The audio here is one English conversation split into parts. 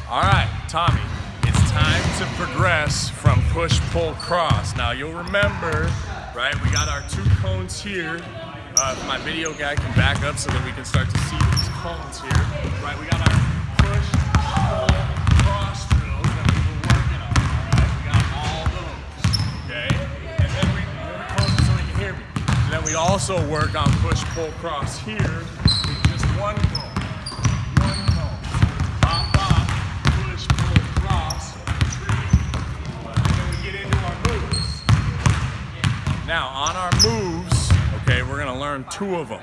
All right, Tommy, it's time to progress from push, pull, cross. Now you'll remember, right, we got our 2 cones here. My video guy can back up so that we can start to see these cones here. Right, we got our push, pull, cross drills that we were working on. All right, we got all those, okay? And then we close it so you can hear me. And then we also work on push, pull, cross here with just 1 cone. Now on our moves, okay, we're gonna learn 2 of them.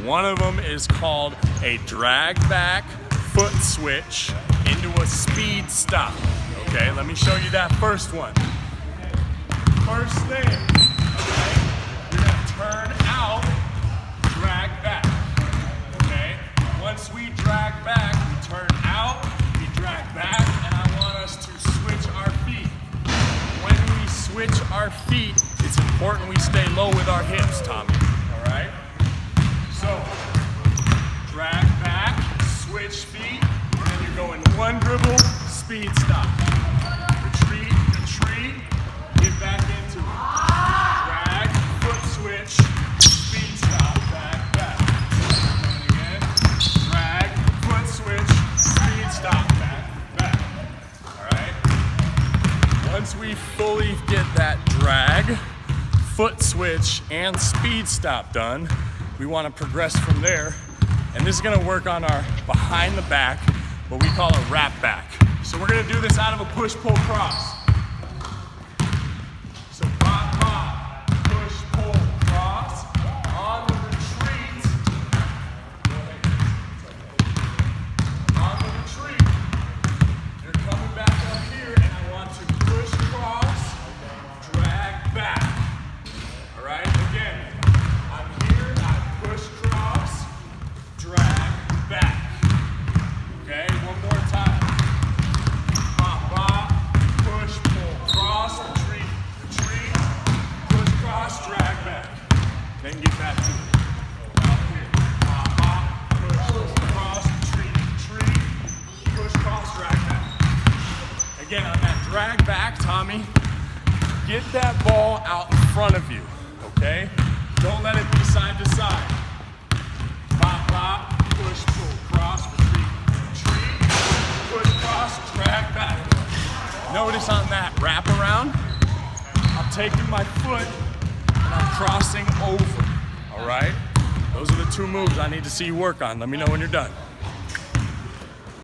One of them is called a drag back foot switch into a speed stop. Okay, let me show you that first one. First thing, okay, you're gonna turn out, drag back. Okay, once we drag back, we turn out, we drag back, and I want us to switch our feet. When we switch our feet, it's important we stay low with our hips, Tommy, all right? So, drag back, switch feet, and then you're going 1 dribble, speed stop. Retreat, retreat, get back into it. Drag, foot switch, speed stop, back, back. And again, drag, foot switch, speed stop, back, back. All right? Once we fully get that drag, foot switch, and speed stop done, we want to progress from there. And this is going to work on our behind the back, what we call a wrap back. So we're going to do this out of a push, pull, cross. So pop, pop, push, pull, cross. On the retreat. On the retreat. You're coming back up here, and I want to push, cross, drag back. All right, again, I'm here, I push, cross, drag back. Okay, one more time. Pop, pop, push, pull, cross, retreat, retreat, push, cross, drag back. Then get back to it. Out here. Pop, pop, push, cross, retreat, retreat, push, cross, drag back. Again, on that drag back, Tommy, get that ball out in front of you. Okay? Don't let it be side to side. Pop, pop, push, pull, cross, retreat, retreat, push, cross, drag back. Notice on that wrap around, I'm taking my foot and I'm crossing over. All right? Those are the 2 moves I need to see you work on. Let me know when you're done.